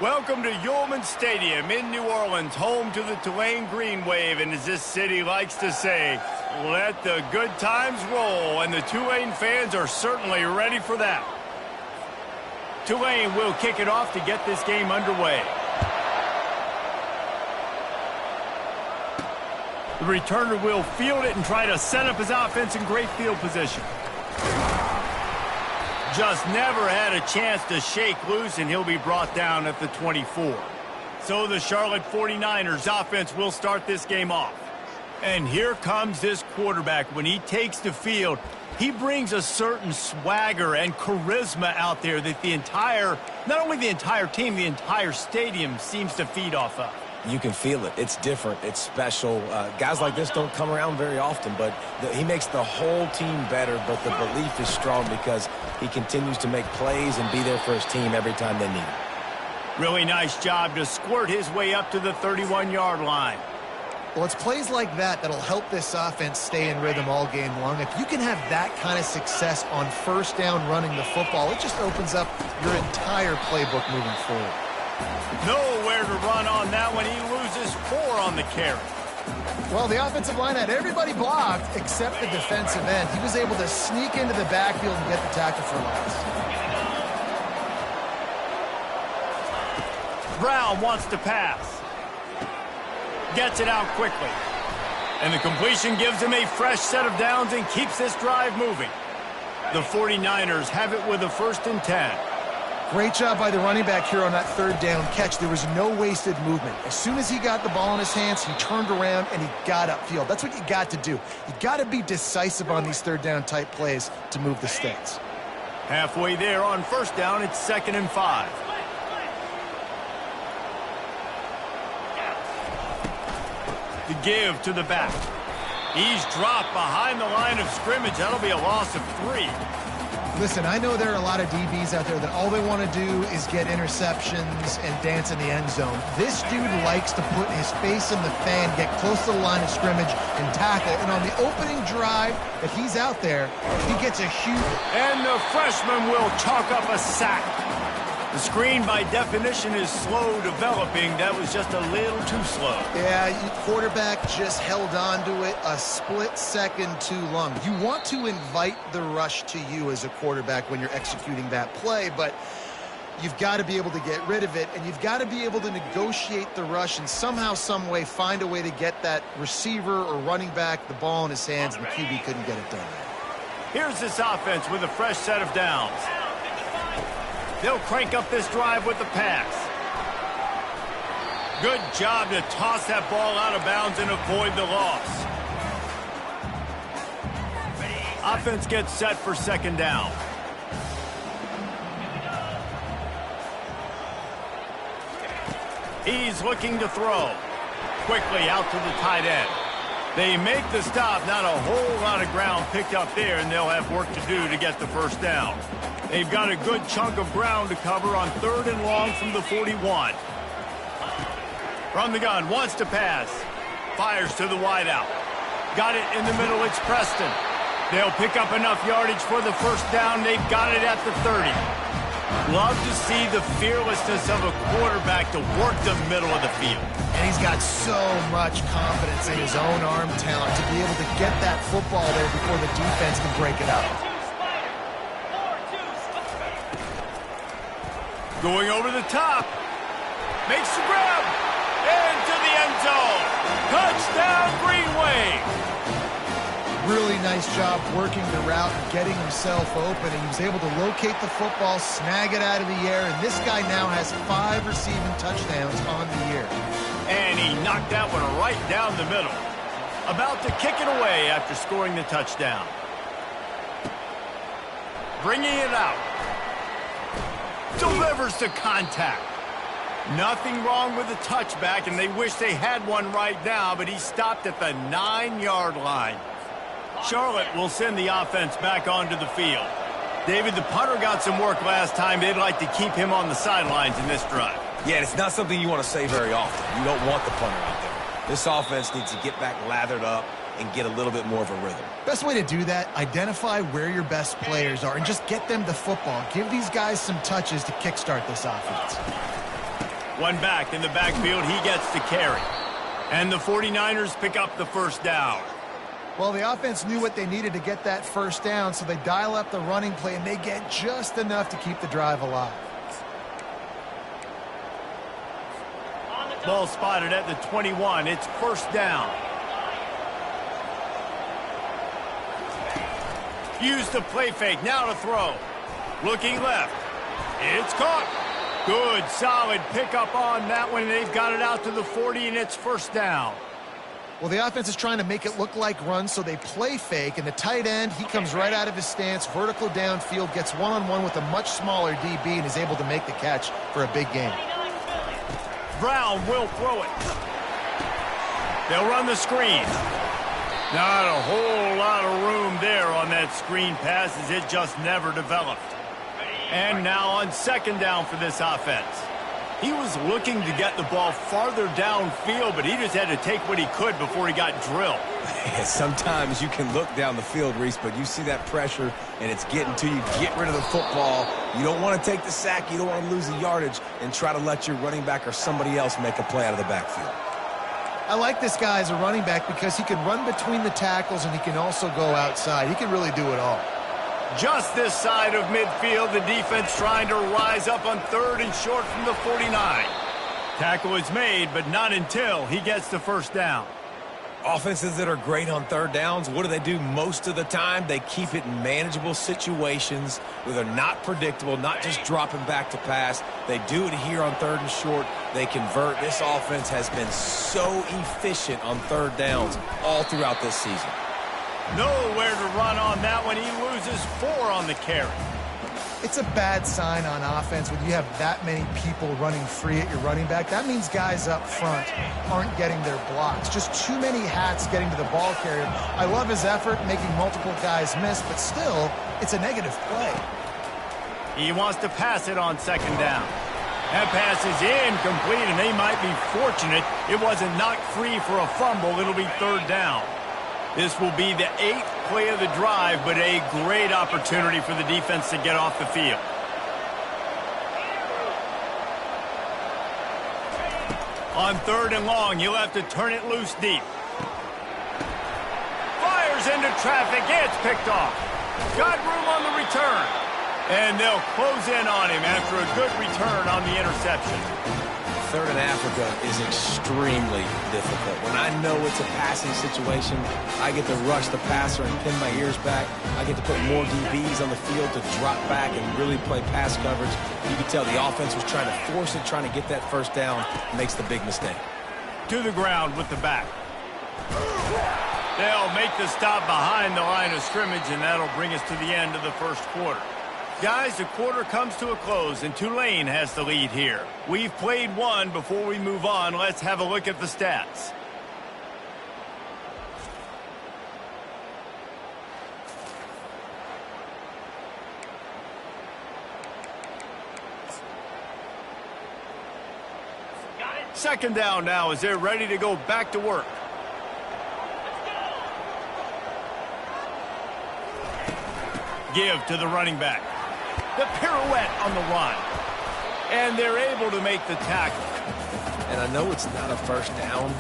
Welcome to Yulman Stadium in New Orleans, home to the Tulane Green Wave, and as this city likes to say, let the good times roll, and the Tulane fans are certainly ready for that. Tulane will kick it off to get this game underway. The returner will field it and try to set up his offense in great field position. Just never had a chance to shake loose, and he'll be brought down at the 24. So the Charlotte 49ers offense will start this game off. And here comes this quarterback. When he takes the field, he brings a certain swagger and charisma out there that not only the entire team, the entire stadium seems to feed off of. You can feel it. It's different. It's special. Guys like this don't come around very often, but he makes the whole team better, but the belief is strong because he continues to make plays and be there for his team every time they need him. Really nice job to squirt his way up to the 31-yard line. Well, it's plays like that that'll help this offense stay in rhythm all game long. If you can have that kind of success on first down running the football, it just opens up your entire playbook moving forward. Nowhere to run on that one. He loses 4 on the carry. Well, the offensive line had everybody blocked except the defensive end. He was able to sneak into the backfield and get the tackle for loss. Brown wants to pass. Gets it out quickly. And the completion gives him a fresh set of downs and keeps this drive moving. The 49ers have it with a 1st and 10. Great job by the running back here on that 3rd down catch. There was no wasted movement. As soon as he got the ball in his hands, he turned around and he got upfield. That's what you got to do. You got to be decisive on these 3rd down type plays to move the sticks. Halfway there on 1st down, it's 2nd and 5. The give to the back. He's dropped behind the line of scrimmage. That'll be a loss of 3. Listen, I know there are a lot of DBs out there that all they want to do is get interceptions and dance in the end zone. This dude likes to put his face in the fan, get close to the line of scrimmage, and tackle. And on the opening drive that he's out there, he gets a huge... And the freshman will chalk up a sack. The screen, by definition, is slow developing. That was just a little too slow. Yeah, quarterback just held on to it a split second too long. You want to invite the rush to you as a quarterback when you're executing that play, but you've got to be able to get rid of it, and you've got to be able to negotiate the rush and somehow, some way, find a way to get that receiver or running back the ball in his hands, and the QB couldn't get it done. Here's this offense with a fresh set of downs. They'll crank up this drive with the pass. Good job to toss that ball out of bounds and avoid the loss. Offense gets set for 2nd down. He's looking to throw. Quickly out to the tight end. They make the stop. Not a whole lot of ground picked up there, and they'll have work to do to get the 1st down. They've got a good chunk of ground to cover on 3rd and long from the 41. From the gun, wants to pass. Fires to the wideout. Got it in the middle, it's Preston. They'll pick up enough yardage for the 1st down. They've got it at the 30. Love to see the fearlessness of a quarterback to work the middle of the field. And he's got so much confidence in his own arm talent to be able to get that football there before the defense can break it up. Going over the top. Makes the grab. Into the end zone. Touchdown, Green Wave. Really nice job working the route and getting himself open. And he was able to locate the football, snag it out of the air, and this guy now has 5 receiving touchdowns on the year. And he knocked that one right down the middle. About to kick it away after scoring the touchdown. Bringing it out. Delivers to contact. Nothing wrong with the touchback, and they wish they had one right now, but he stopped at the 9-yard line. Charlotte will send the offense back onto the field. David, the punter got some work last time. They'd like to keep him on the sidelines in this drive. Yeah, it's not something you want to say very often. You don't want the punter out there. This offense needs to get back lathered up and get a little bit more of a rhythm. Best way to do that, identify where your best players are and just get them the football. Give these guys some touches to kickstart this offense. One back in the backfield, he gets the carry. And the 49ers pick up the first down. Well, the offense knew what they needed to get that first down, so they dial up the running play, and they get just enough to keep the drive alive. Ball spotted at the 21. It's first down. Use the play fake. Now to throw. Looking left. It's caught. Good, solid pickup on that one. They've got it out to the 40, and it's first down. Well, the offense is trying to make it look like runs, so they play fake, and the tight end, he comes right out of his stance, vertical downfield, gets one-on-one with a much smaller DB, and is able to make the catch for a big game. Brown will throw it. They'll run the screen. Not a whole lot of room there on that screen pass, as it just never developed. And now on second down for this offense. He was looking to get the ball farther downfield, but he just had to take what he could before he got drilled. Sometimes you can look down the field, Reese, but you see that pressure, and it's getting to you. Get rid of the football. You don't want to take the sack. You don't want to lose the yardage and try to let your running back or somebody else make a play out of the backfield. I like this guy as a running back because he can run between the tackles, and he can also go outside. He can really do it all. Just this side of midfield, the defense trying to rise up on third and short from the 49. Tackle is made, but not until he gets the first down. Offenses that are great on third downs, what do? Most of the time? They keep it in manageable situations where they're not predictable, not just dropping back to pass. They do it here on third and short. They convert. This offense has been so efficient on third downs all throughout this season. Nowhere to run on that one. He loses 4 on the carry. It's a bad sign on offense when you have that many people running free at your running back. That means guys up front aren't getting their blocks. Just too many hats getting to the ball carrier. I love his effort, making multiple guys miss, but still, it's a negative play. He wants to pass it on second down. That pass is incomplete, and they might be fortunate it wasn't knocked free for a fumble. It'll be third down. This will be the 8th play of the drive, but a great opportunity for the defense to get off the field. On third and long, you'll have to turn it loose deep. Fires into traffic. It's picked off. Got room on the return. And they'll close in on him after a good return on the interception. Third in Africa is extremely difficult. When I know it's a passing situation, I get to rush the passer and pin my ears back. I get to put more DBs on the field to drop back and really play pass coverage. You can tell the offense was trying to force it, trying to get that first down, makes the big mistake. To the ground with the back. They'll make the stop behind the line of scrimmage, and that'll bring us to the end of the first quarter. Guys, the quarter comes to a close, and Tulane has the lead here. We've played one. Before we move on, let's have a look at the stats. Second down now as they're ready to go back to work. Give to the running back. The pirouette on the run. And they're able to make the tackle. And I know it's not a first down,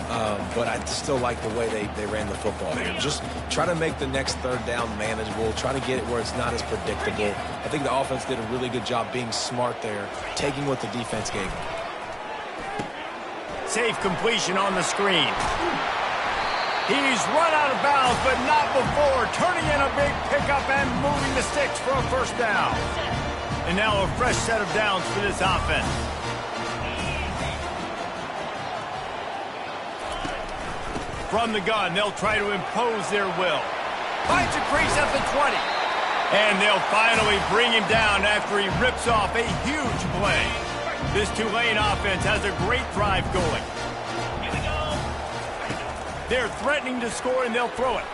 but I still like the way they ran the football here. Just try to make the next third down manageable. Try to get it where it's not as predictable. I think the offense did a really good job being smart there, taking what the defense gave them. Safe completion on the screen. He's run out of bounds, but not before. Turning in a big pickup and moving the sticks for a first down. And now a fresh set of downs for this offense. From the gun, they'll try to impose their will. Finds a crease at the 20. And they'll finally bring him down after he rips off a huge play. This Tulane offense has a great drive going. They're threatening to score, and they'll throw it.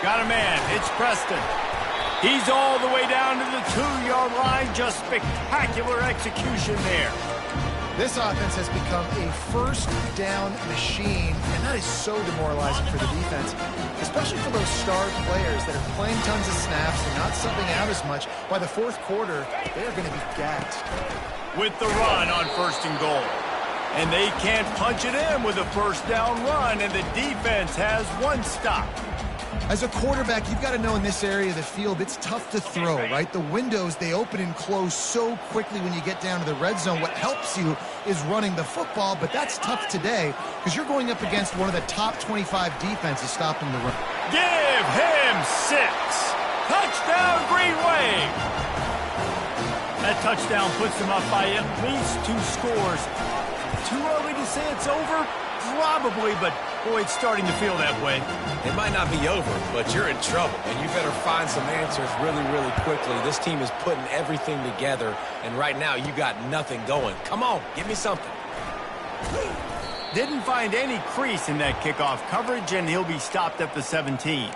Got a man. It's Preston. He's all the way down to the 2-yard line. Just spectacular execution there. This offense has become a first down machine, and that is so demoralizing for the defense, especially for those star players that are playing tons of snaps and not subbing out as much. By the fourth quarter, they are going to be gassed. With the run on first and goal. And they can't punch it in with a first down run, and the defense has one stop. As a quarterback, you've got to know in this area of the field, it's tough to throw, right? The windows, they open and close so quickly when you get down to the red zone. What helps you is running the football, but that's tough today because you're going up against one of the top 25 defenses stopping the run. Give him 6. Touchdown, Green Wave. That touchdown puts them up by at least 2 scores. Too early to say it's over? Probably, but boy, it's starting to feel that way. It might not be over, but you're in trouble, and you better find some answers really, really quickly. This team is putting everything together, and right now you got nothing going. Come on, give me something. Didn't find any crease in that kickoff coverage, and he'll be stopped at the 17.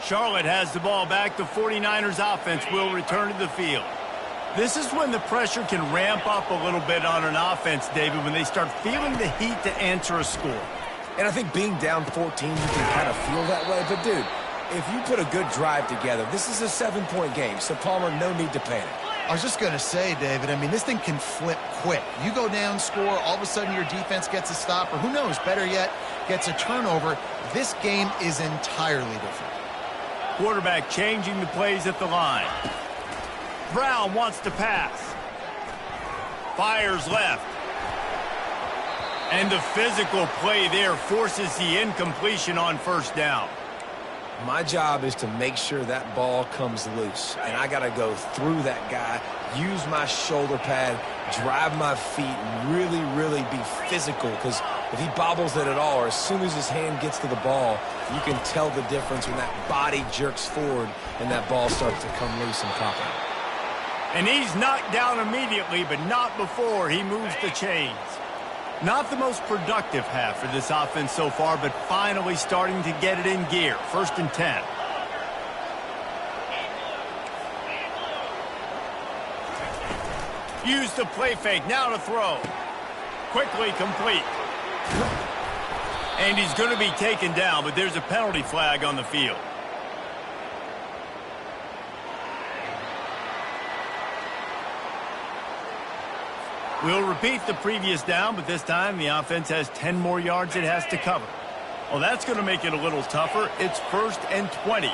Charlotte has the ball back. The 49ers offense will return to the field. This is when the pressure can ramp up a little bit on an offense, David, when they start feeling the heat to answer a score. And I think being down 14, you can kind of feel that way. But, dude, if you put a good drive together, this is a 7-point game. So, Palmer, no need to panic. I was just going to say, David, I mean, this thing can flip quick. You go down, score, all of a sudden your defense gets a stop, or who knows, better yet, gets a turnover. This game is entirely different. Quarterback changing the plays at the line. Brown wants to pass. Fires left. And the physical play there forces the incompletion on first down. My job is to make sure that ball comes loose. And I got to go through that guy, use my shoulder pad, drive my feet, and really, really be physical. Because if he bobbles it at all, or as soon as his hand gets to the ball, you can tell the difference when that body jerks forward and that ball starts to come loose and pop out. And he's knocked down immediately, but not before he moves the chains. Not the most productive half for this offense so far, but finally starting to get it in gear. 1st and 10. Use the play fake, now to throw. Quickly complete. And he's going to be taken down, but there's a penalty flag on the field. We'll repeat the previous down, but this time the offense has 10 more yards it has to cover. Well, that's going to make it a little tougher. It's 1st and 20.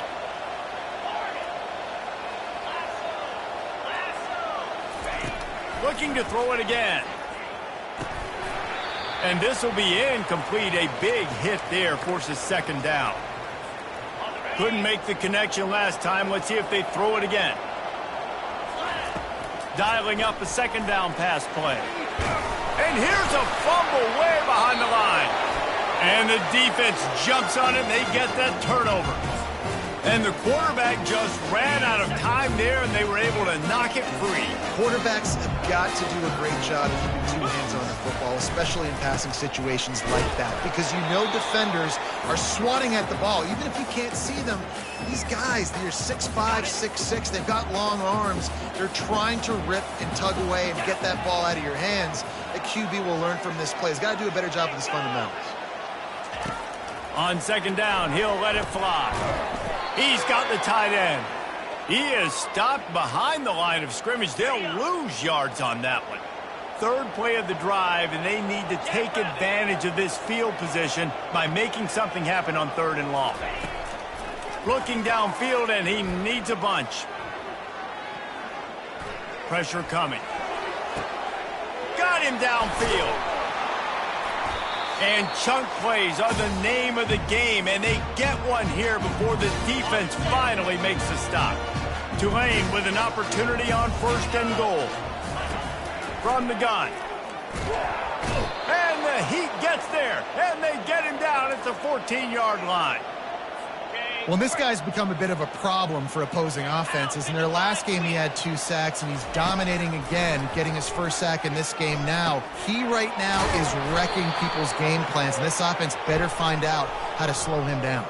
Looking to throw it again. And this will be incomplete. A big hit there forces 2nd down. Couldn't make the connection last time. Let's see if they throw it again. Dialing up a 2nd down pass play. And here's a fumble way behind the line. And the defense jumps on it, and they get that turnover. And the quarterback just ran out of time there, and they were able to knock it free. Quarterbacks have got to do a great job of keeping 2 hands on the football, especially in passing situations like that, because you know defenders are swatting at the ball. Even if you can't see them, these guys, they're 6'5", 6'6", they've got long arms. They're trying to rip and tug away and get that ball out of your hands. The QB will learn from this play. He's got to do a better job with his fundamentals. On 2nd down, he'll let it fly. He's got the tight end. He is stopped behind the line of scrimmage. They'll lose yards on that one. 3rd play of the drive, and they need to take advantage of this field position by making something happen on 3rd and long. Looking downfield, and he needs a bunch. Pressure coming. Got him downfield. And chunk plays are the name of the game, and they get one here before the defense finally makes a stop. Tulane with an opportunity on 1st and goal. From the gun. And the heat gets there, and they get him down at the 14-yard line. Well, this guy's become a bit of a problem for opposing offenses. In their last game, he had 2 sacks, and he's dominating again, getting his 1st sack in this game now. He right now is wrecking people's game plans, and this offense better find out how to slow him down.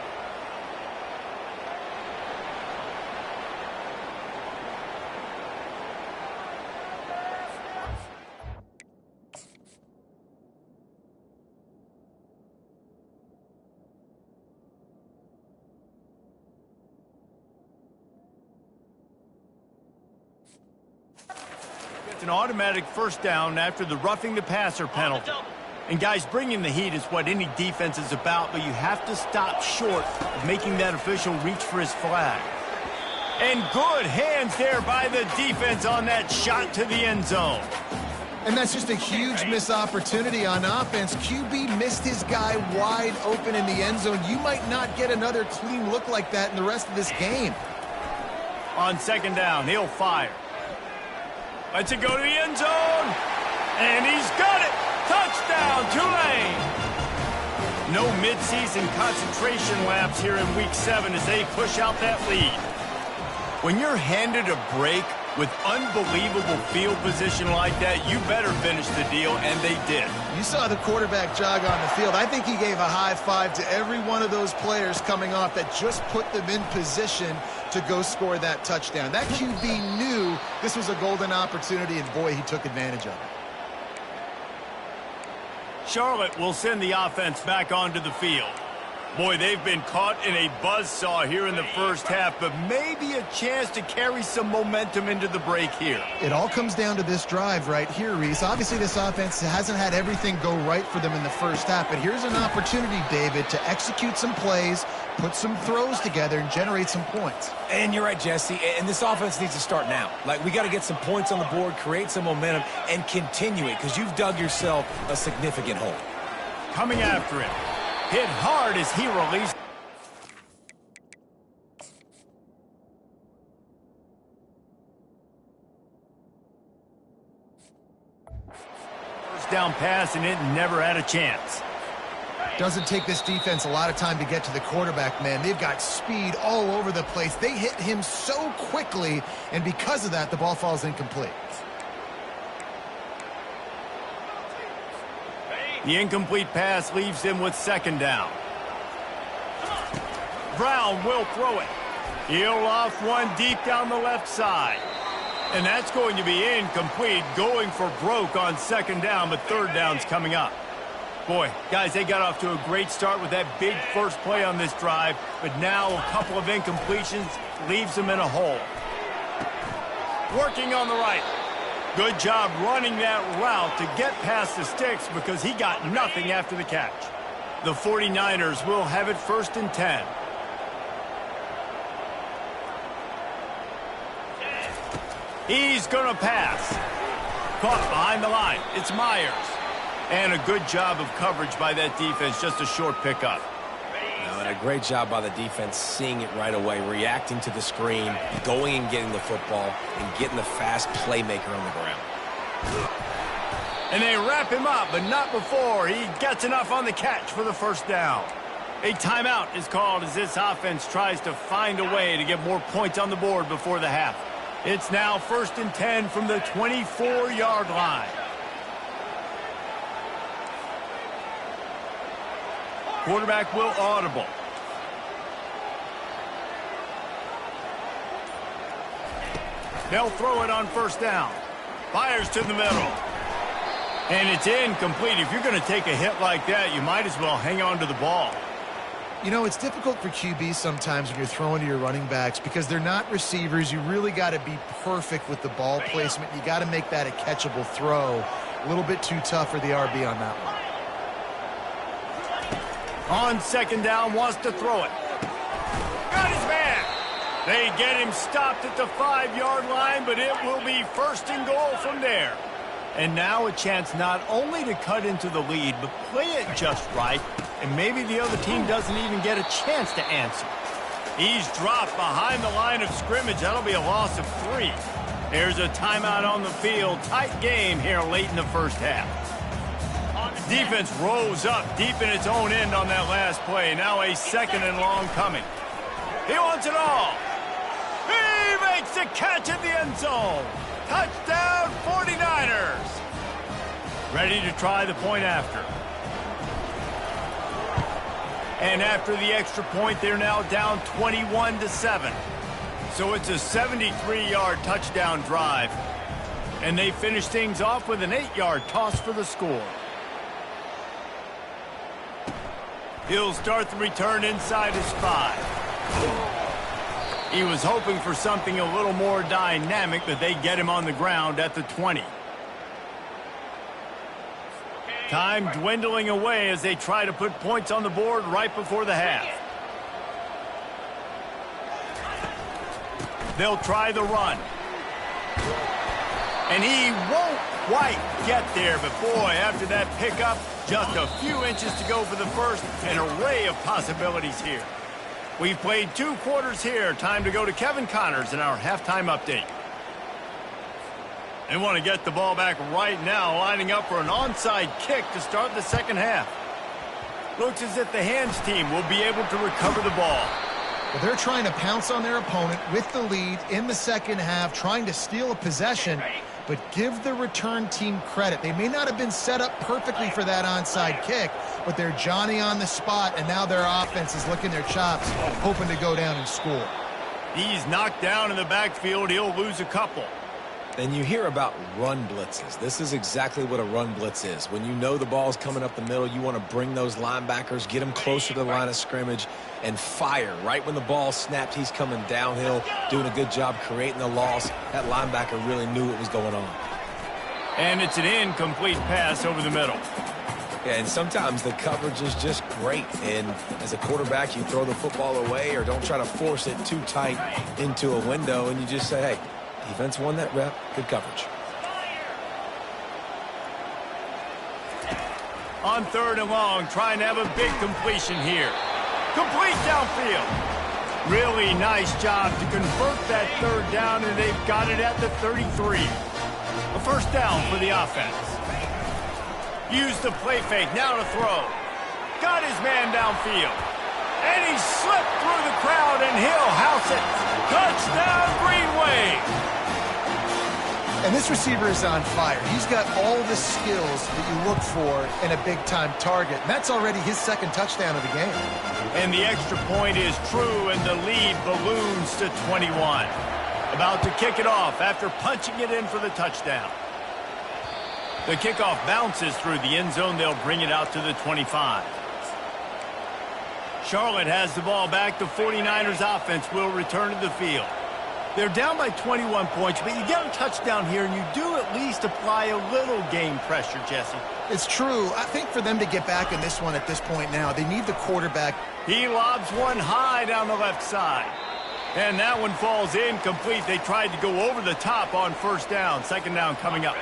an automatic first down after the roughing the passer penalty. And guys, bringing the heat is what any defense is about, but you have to stop short of making that official reach for his flag. And good hands there by the defense on that shot to the end zone. And that's just a huge missed opportunity on offense. QB missed his guy wide open in the end zone. You might not get another clean look like that in the rest of this game. On second down, he'll fire. Lets it go to the end zone. And he's got it. Touchdown, Tulane. No midseason concentration laps here in Week 7 as they push out that lead. When you're handed a break with unbelievable field position like that, you better finish the deal, and they did. You saw the quarterback jog on the field. I think he gave a high five to every one of those players coming off that just put them in position to go score that touchdown. That QB knew this was a golden opportunity, and boy, he took advantage of it. Charlotte will send the offense back onto the field. Boy, they've been caught in a buzzsaw here in the first half, but maybe a chance to carry some momentum into the break here. It all comes down to this drive right here, Reese. Obviously, this offense hasn't had everything go right for them in the first half, but here's an opportunity, David, to execute some plays, put some throws together, and generate some points. And you're right, Jesse, and this offense needs to start now. Like, we got to get some points on the board, create some momentum, and continue it, because you've dug yourself a significant hole. Coming after him. Hit hard as he released. First down pass, and it never had a chance. Doesn't take this defense a lot of time to get to the quarterback, man. They've got speed all over the place. They hit him so quickly, and because of that, the ball falls incomplete. The incomplete pass leaves him with second down. Brown will throw it. He'll off one deep down the left side. And that's going to be incomplete, going for broke on second down, but third down's coming up. Boy, guys, they got off to a great start with that big first play on this drive, but now a couple of incompletions leaves them in a hole. Working on the right. Good job running that route to get past the sticks because he got nothing after the catch. The 49ers will have it 1st and 10. He's going to pass. Caught behind the line. It's Myers. And a good job of coverage by that defense, just a short pickup. And a great job by the defense seeing it right away, reacting to the screen, going and getting the football, and getting the fast playmaker on the ground. And they wrap him up, but not before he gets enough on the catch for the first down. A timeout is called as this offense tries to find a way to get more points on the board before the half. It's now 1st and 10 from the 24-yard line. Quarterback will audible. They'll throw it on first down. Fires to the middle. And it's incomplete. If you're going to take a hit like that, you might as well hang on to the ball. You know, it's difficult for QBs sometimes when you're throwing to your running backs because they're not receivers. You really got to be perfect with the ball placement. You got to make that a catchable throw. A little bit too tough for the RB on that one. On second down, wants to throw it. Got his man. They get him stopped at the 5-yard line, but it will be 1st and goal from there. And now a chance not only to cut into the lead, but play it just right, and maybe the other team doesn't even get a chance to answer. He's dropped behind the line of scrimmage. That'll be a loss of 3. There's a timeout on the field. Tight game here late in the first half. Defense rose up deep in its own end on that last play. Now a 2nd and long coming. He wants it all. He makes the catch at the end zone. Touchdown 49ers. Ready to try the point after. And after the extra point, they're now down 21-7. So it's a 73-yard touchdown drive. And they finish things off with an 8-yard toss for the score. He'll start the return inside his 5. He was hoping for something a little more dynamic, but they get him on the ground at the 20. Time dwindling away as they try to put points on the board right before the half. They'll try the run. And he won't quite get there, but boy, after that pickup, just a few inches to go for the first. An array of possibilities here. We've played 2 quarters here. Time to go to Kevin Connors in our halftime update. They want to get the ball back right now, lining up for an onside kick to start the second half. Looks as if the hands team will be able to recover the ball. Well, they're trying to pounce on their opponent with the lead in the second half, trying to steal a possession, but give the return team credit. They may not have been set up perfectly for that onside kick, but they're Johnny on the spot, and now their offense is licking their chops, hoping to go down and score. He's knocked down in the backfield. He'll lose a couple. And you hear about run blitzes. This is exactly what a run blitz is. When you know the ball's coming up the middle, you want to bring those linebackers, get them closer to the line of scrimmage, and fire. Right when the ball snapped, he's coming downhill, doing a good job creating the loss. That linebacker really knew what was going on. And it's an incomplete pass over the middle. Yeah, and sometimes the coverage is just great. And as a quarterback, you throw the football away or don't try to force it too tight into a window, and you just say, hey, defense won that rep. Good coverage. On 3rd and long, trying to have a big completion here. Complete downfield. Really nice job to convert that 3rd down, and they've got it at the 33. A first down for the offense. Use the play fake, now to throw. Got his man downfield. And he slipped through the crowd, and he'll house it. Touchdown, Green Wave. And this receiver is on fire. He's got all the skills that you look for in a big-time target. And that's already his 2nd touchdown of the game. And the extra point is true, and the lead balloons to 21. About to kick it off after punching it in for the touchdown. The kickoff bounces through the end zone. They'll bring it out to the 25. Charlotte has the ball back. The 49ers offense will return to the field. They're down by 21 points, but you get a touchdown here, and you do at least apply a little game pressure, Jesse. It's true. I think for them to get back in this one at this point now, they need the quarterback. He lobs one high down the left side. And that one falls incomplete. They tried to go over the top on 1st down. 2nd down coming up.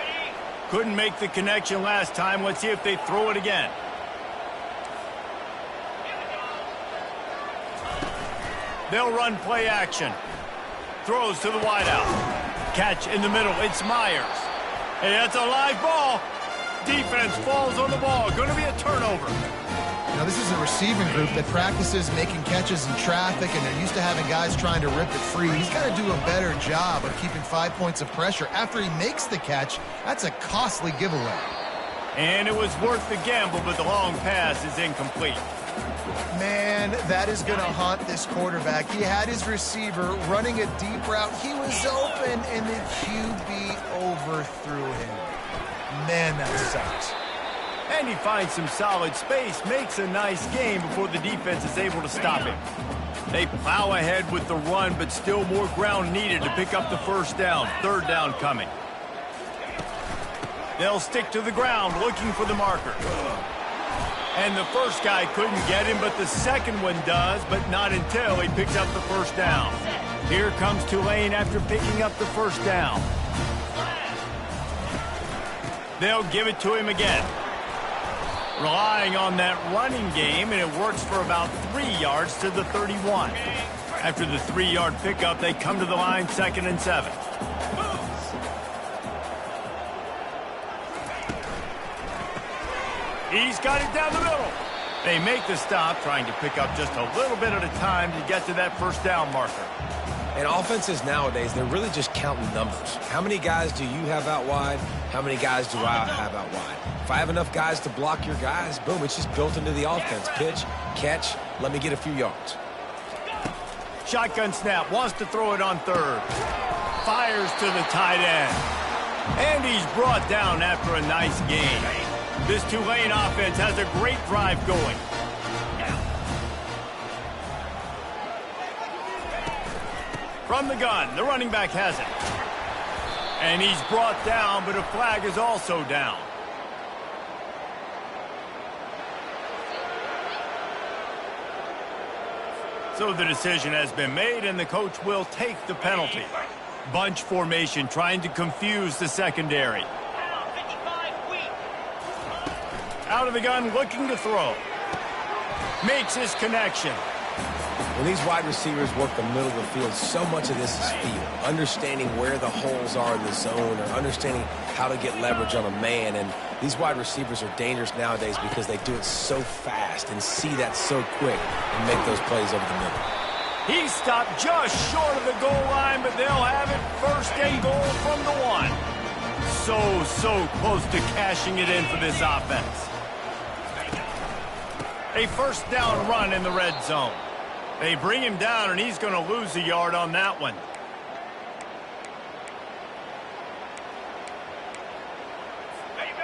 Couldn't make the connection last time. Let's see if they throw it again. They'll run play action. Throws to the wideout. Catch in the middle. It's Myers. Hey, that's a live ball. Defense falls on the ball. Going to be a turnover. Now, this is a receiving group that practices making catches in traffic, and they're used to having guys trying to rip it free. He's got to do a better job of keeping 5 points of pressure after he makes the catch. That's a costly giveaway. And it was worth the gamble, but the long pass is incomplete. Man, that is going to haunt this quarterback. He had his receiver running a deep route. He was open, and the QB overthrew him. Man, that sucks. And he finds some solid space, makes a nice game before the defense is able to stop him. They plow ahead with the run, but still more ground needed to pick up the 1st down. 3rd down coming. They'll stick to the ground looking for the marker. And the first guy couldn't get him, but the second one does, but not until he picks up the 1st down. Here comes Tulane after picking up the 1st down. They'll give it to him again. Relying on that running game, and it works for about 3 yards to the 31. After the 3-yard pickup, they come to the line 2nd and 7. He's got it down the middle. They make the stop, trying to pick up just a little bit at a time to get to that 1st down marker. And offenses nowadays, they're really just counting numbers. How many guys do you have out wide? How many guys do I have out wide? If I have enough guys to block your guys, boom, it's just built into the offense. Pitch, catch, let me get a few yards. Shotgun snap, wants to throw it on 3rd. Fires to the tight end. And he's brought down after a nice gain. This Tulane offense has a great drive going. From the gun, the running back has it. And he's brought down, but a flag is also down. So the decision has been made, and the coach will take the penalty. Bunch formation, trying to confuse the secondary. Out of the gun, looking to throw. Makes his connection. When these wide receivers work the middle of the field, so much of this is feel. Understanding where the holes are in the zone, or understanding how to get leverage on a man. And these wide receivers are dangerous nowadays because they do it so fast and see that so quick and make those plays over the middle. He stopped just short of the goal line, but they'll have it first and goal from the 1. So close to cashing it in for this offense. A first down run in the red zone. They bring him down, and he's going to lose a yard on that one.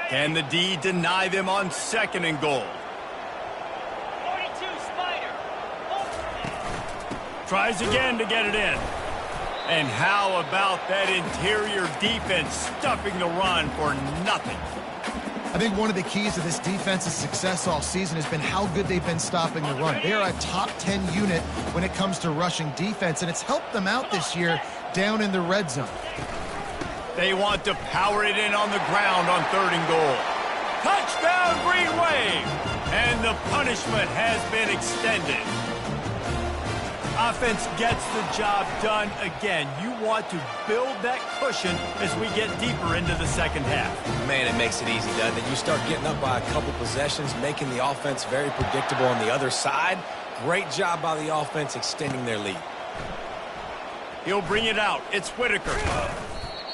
Can the D deny them on second and goal? 42 Spider. Tries again to get it in. And how about that interior defense stuffing the run for nothing? I think one of the keys to this defense's success all season has been how good they've been stopping the run. They are a top 10 unit when it comes to rushing defense, and it's helped them out this year down in the red zone. They want to power it in on the ground on third and goal. Touchdown, Green Wave! And the punishment has been extended. Offense gets the job done again. You want to build that cushion as we get deeper into the second half. Man, it makes it easy, doesn't it? You start getting up by a couple possessions, making the offense very predictable on the other side. Great job by the offense extending their lead. He'll bring it out. It's Whitaker.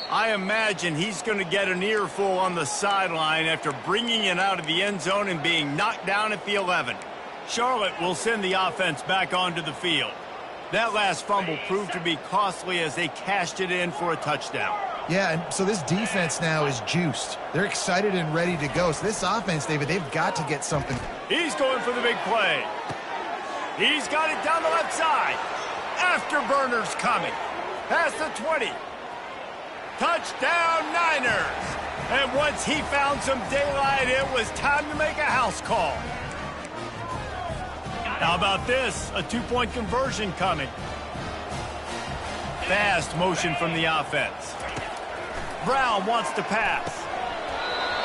I imagine he's going to get an earful on the sideline after bringing it out of the end zone and being knocked down at the 11. Charlotte will send the offense back onto the field. That last fumble proved to be costly as they cashed it in for a touchdown. Yeah, and so this defense now is juiced. They're excited and ready to go. So this offense, David, they've got to get something. He's going for the big play. He's got it down the left side. Afterburner's coming. Past the 20. Touchdown, Niners. And once he found some daylight, it was time to make a house call. How about this? A two-point conversion coming. Fast motion from the offense. Brown wants to pass.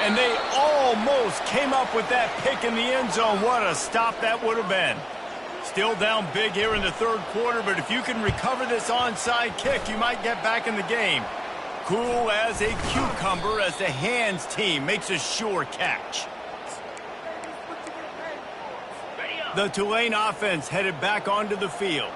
And they almost came up with that pick in the end zone. What a stop that would have been. Still down big here in the third quarter, but if you can recover this onside kick, you might get back in the game. Cool as a cucumber as the hands team makes a sure catch. The Tulane offense headed back onto the field.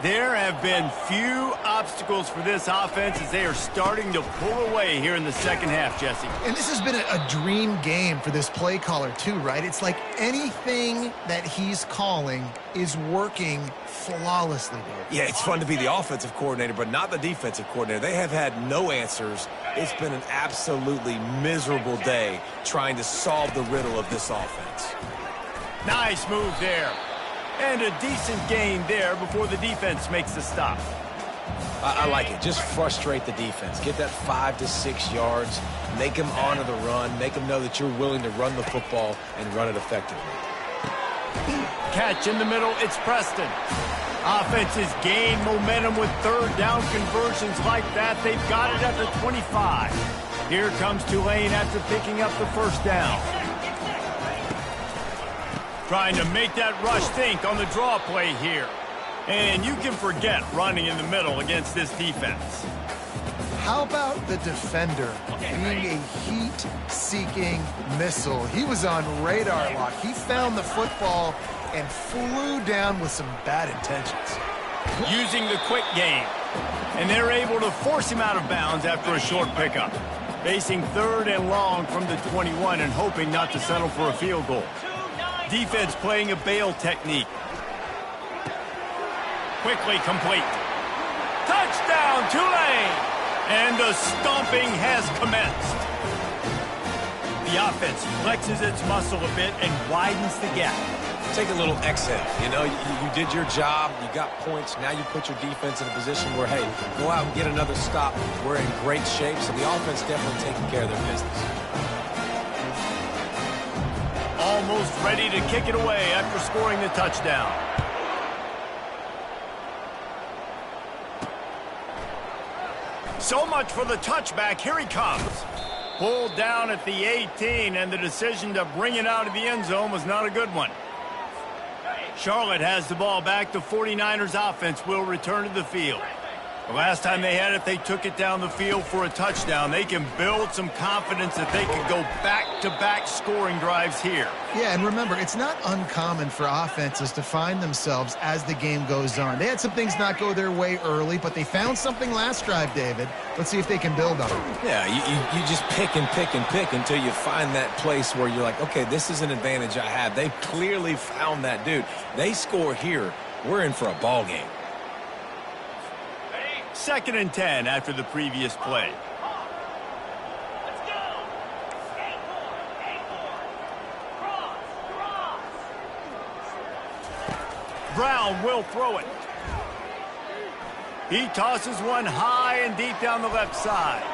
There have been few obstacles for this offense as they are starting to pull away here in the second half, Jesse. And this has been a dream game for this play caller too, right? It's like anything that he's calling is working flawlessly, dude. Yeah, it's fun to be the offensive coordinator, but not the defensive coordinator. They have had no answers. It's been an absolutely miserable day trying to solve the riddle of this offense. Nice move there. And a decent gain there before the defense makes the stop. I like it. Just frustrate the defense. Get that 5 to 6 yards. Make them honor the run. Make them know that you're willing to run the football and run it effectively. Catch in the middle. It's Preston. Offenses gain momentum with third down conversions like that. They've got it at the 25. Here comes Tulane after picking up the first down. Trying to make that rush think on the draw play here. And you can forget running in the middle against this defense. How about the defender being a heat-seeking missile? He was on radar lock. He found the football and flew down with some bad intentions. Using the quick game. And they're able to force him out of bounds after a short pickup. Facing third and long from the 21 and hoping not to settle for a field goal. Defense playing a bail technique. Quickly complete. Touchdown, Tulane! And the stomping has commenced. The offense flexes its muscle a bit and widens the gap. Take a little exhale. You know, you did your job. You got points. Now you put your defense in a position where, hey, go out and get another stop. We're in great shape, so the offense definitely taking care of their business. Almost ready to kick it away after scoring the touchdown. So much for the touchback. Here he comes. Pulled down at the 18, and the decision to bring it out of the end zone was not a good one. Charlotte has the ball back. The 49ers offense will return to the field. The last time they had it, they took it down the field for a touchdown. They can build some confidence that they can go back-to-back scoring drives here. Yeah, and remember, it's not uncommon for offenses to find themselves as the game goes on. They had some things not go their way early, but they found something last drive, David. Let's see if they can build on it. Yeah, you just pick and pick and pick until you find that place where you're like, okay, this is an advantage I have. They've clearly found that, dude. They score here, we're in for a ball game. 2nd and 10 after the previous play. Let's go. 8-4. Cross. Brown will throw it. He tosses one high and deep down the left side.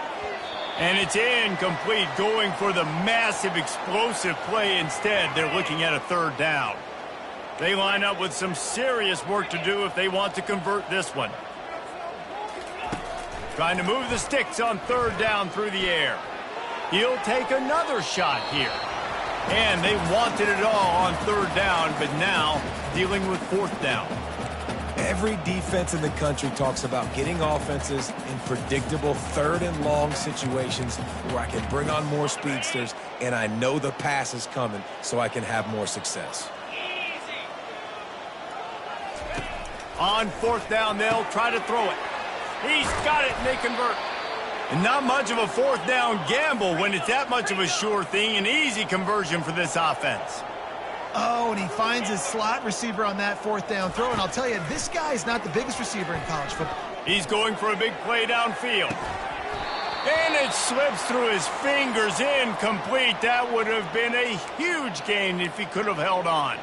And it's incomplete, going for the massive explosive play instead. They're looking at a 3rd down. They line up with some serious work to do if they want to convert this one. Trying to move the sticks on 3rd down through the air. He'll take another shot here. And they wanted it all on 3rd down, but now dealing with 4th down. Every defense in the country talks about getting offenses in predictable 3rd and long situations where I can bring on more speedsters and I know the pass is coming so I can have more success. On 4th down, they'll try to throw it. He's got it, and they convert. And not much of a 4th down gamble when it's that much of a sure thing. An easy conversion for this offense. Oh, and he finds his slot receiver on that 4th down throw. And I'll tell you, this guy's not the biggest receiver in college football. He's going for a big play downfield. And it slips through his fingers, incomplete. That would have been a huge gain if he could have held on.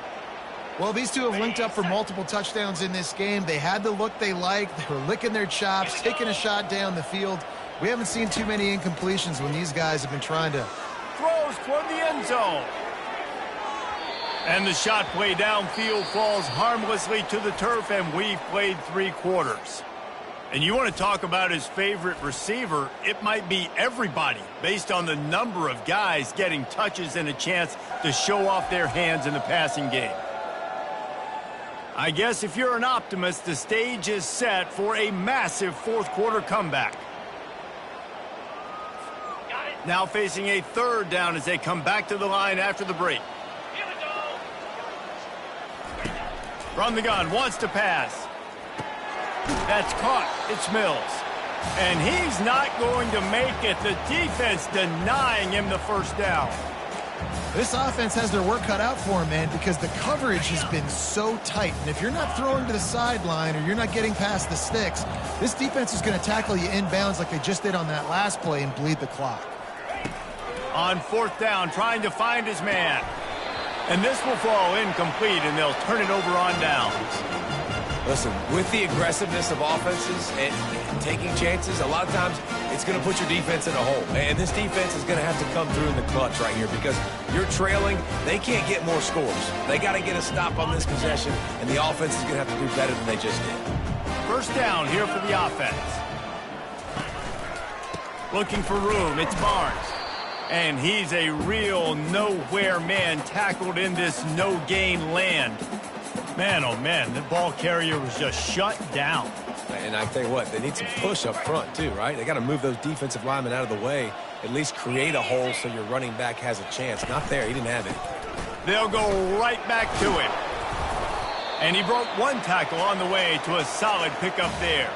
Well, these two have linked up for multiple touchdowns in this game. They had the look they liked. They were licking their chops, taking a shot down the field. We haven't seen too many incompletions when these guys have been trying to. Throws toward the end zone. And the shot play downfield falls harmlessly to the turf, and we've played 3 quarters. And you want to talk about his favorite receiver, it might be everybody based on the number of guys getting touches and a chance to show off their hands in the passing game. I guess if you're an optimist, the stage is set for a massive 4th quarter comeback. Now facing a 3rd down as they come back to the line after the break. Here we go. From the gun, wants to pass. That's caught. It's Mills. And he's not going to make it. The defense denying him the 1st down. This offense has their work cut out for them, man, because the coverage has been so tight. And if you're not throwing to the sideline or you're not getting past the sticks, this defense is going to tackle you inbounds like they just did on that last play and bleed the clock. On 4th down, trying to find his man. And this will fall incomplete, and they'll turn it over on downs. Listen, with the aggressiveness of offenses and taking chances, a lot of times it's going to put your defense in a hole. And this defense is going to have to come through in the clutch right here because you're trailing. They can't get more scores. They got to get a stop on this possession, and the offense is going to have to do better than they just did. 1st down here for the offense. Looking for room. It's Barnes. And he's a real nowhere man tackled in this no-gain land. Man, oh man, the ball carrier was just shut down. And I tell you what, they need some push up front too, right? They got to move those defensive linemen out of the way, at least create a hole so your running back has a chance. Not there, he didn't have it. They'll go right back to him. And he broke 1 tackle on the way to a solid pickup there.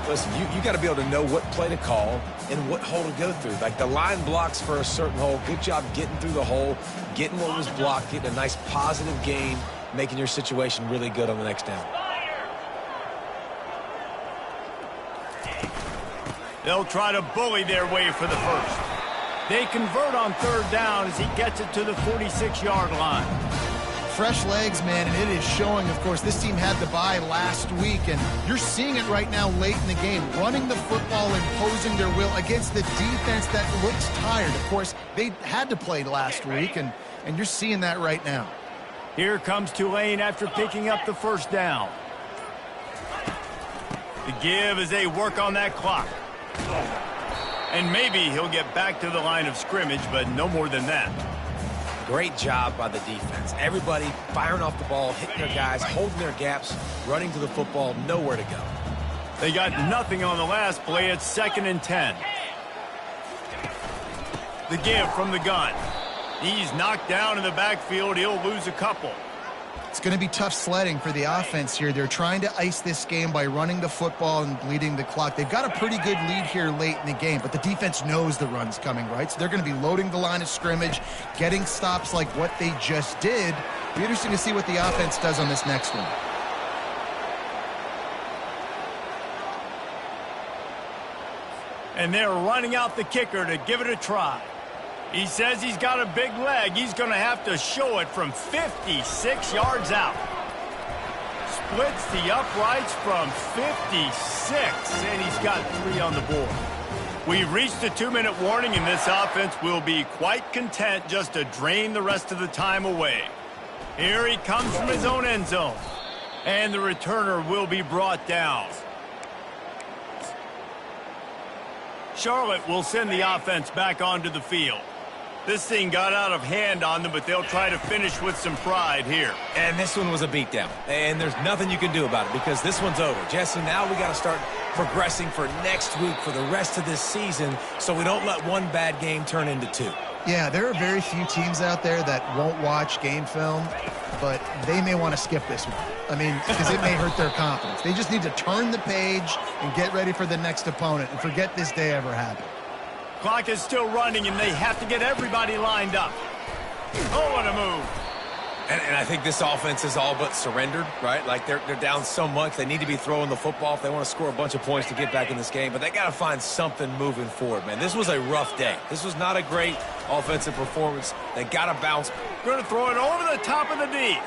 Listen, you got to be able to know what play to call and what hole to go through. Like the line blocks for a certain hole. Good job getting through the hole, getting what was blocked, getting a nice positive gain, making your situation really good on the next down. They'll try to bully their way for the 1st. They convert on third down as he gets it to the 46-yard line. Fresh legs, man, and it is showing, of course. This team had the bye last week, and you're seeing it right now late in the game. Running the football, imposing their will against the defense that looks tired. Of course, they had to play last week, and you're seeing that right now. Here comes Tulane after picking up the first down. The give as they work on that clock. And maybe he'll get back to the line of scrimmage, but no more than that. Great job by the defense. Everybody firing off the ball, hitting their guys, holding their gaps, running to the football, nowhere to go. They got nothing on the last play. It's 2nd and 10. The give from the gun. He's knocked down in the backfield. He'll lose a couple. It's going to be tough sledding for the offense here. They're trying to ice this game by running the football and bleeding the clock. They've got a pretty good lead here late in the game, but the defense knows the run's coming, right? So they're going to be loading the line of scrimmage, getting stops like what they just did. It'll be interesting to see what the offense does on this next one. And they're running out the kicker to give it a try. He says he's got a big leg. He's going to have to show it from 56 yards out. Splits the uprights from 56, and he's got 3 on the board. We've reached the 2-minute warning, and this offense will be quite content just to drain the rest of the time away. Here he comes from his own end zone, and the returner will be brought down. Charlotte will send the offense back onto the field. This thing got out of hand on them, but they'll try to finish with some pride here. And this one was a beatdown. And there's nothing you can do about it because this one's over. Jesse, now we got to start progressing for next week for the rest of this season so we don't let one bad game turn into 2. Yeah, there are very few teams out there that won't watch game film, but they may want to skip this one. I mean, because it may hurt their confidence. They just need to turn the page and get ready for the next opponent and forget this day ever happened. Clock is still running, and they have to get everybody lined up. Oh, what a move. And I think this offense is all but surrendered, right? Like, they're down so much. They need to be throwing the football if they want to score a bunch of points to get back in this game. But they got to find something moving forward, man. This was a rough day. This was not a great offensive performance. They got to bounce. Going to throw it over the top of the D.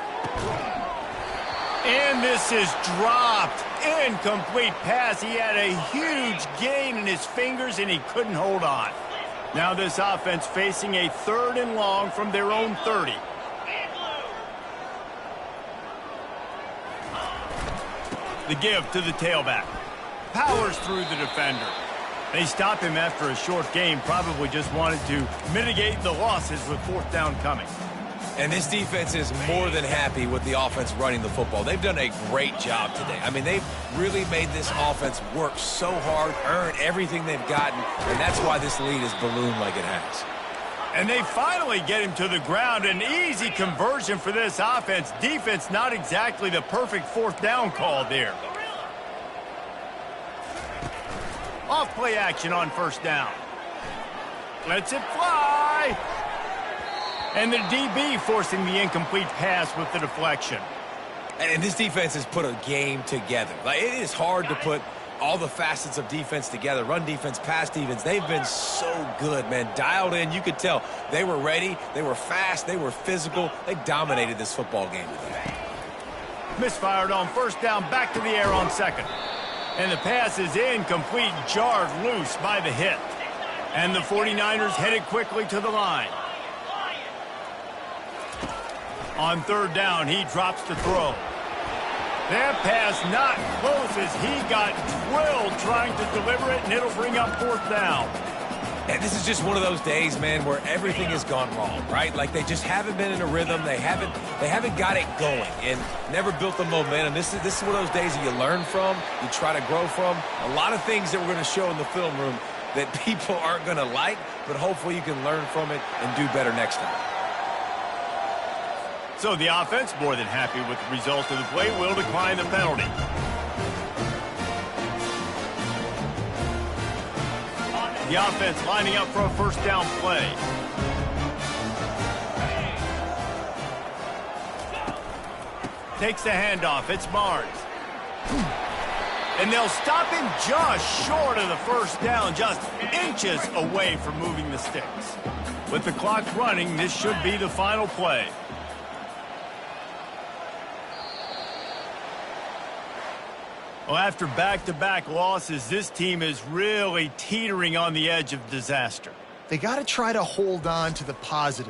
And this is dropped. Incomplete pass. He had a huge gain in his fingers, and he couldn't hold on. Now this offense facing a 3rd and long from their own 30. The give to the tailback. Powers through the defender. They stopped him after a short game, probably just wanted to mitigate the losses with 4th down coming. And this defense is more than happy with the offense running the football. They've done a great job today. I mean, they've really made this offense work so hard, earn everything they've gotten, and that's why this lead is ballooned like it has. And they finally get him to the ground. An easy conversion for this offense. Defense not exactly the perfect 4th down call there. Off play action on 1st down. Lets it fly. And the DB forcing the incomplete pass with the deflection. And this defense has put a game together. Like, it is hard to put all the facets of defense together. Run defense, pass defense. They've been so good, man. Dialed in. You could tell they were ready. They were fast. They were physical. They dominated this football game today. Misfired on 1st down. Back to the air on 2nd. And the pass is incomplete. Jarred loose by the hit. And the 49ers headed quickly to the line. On 3rd down, he drops the throw. That pass not close as he got drilled trying to deliver it, and it'll bring up 4th down. And this is just one of those days, man, where everything has gone wrong, right? Like, they just haven't been in a rhythm. They haven't got it going and never built the momentum. This is one of those days that you learn from, you try to grow from. A lot of things that we're going to show in the film room that people aren't going to like, but hopefully you can learn from it and do better next time. So the offense, more than happy with the result of the play, will decline the penalty. The offense lining up for a 1st down play. Takes the handoff. It's Barnes. And they'll stop him just short of the first down, just inches away from moving the sticks. With the clock running, this should be the final play. Well, after back-to-back losses, this team is really teetering on the edge of disaster. They got to try to hold on to the positive.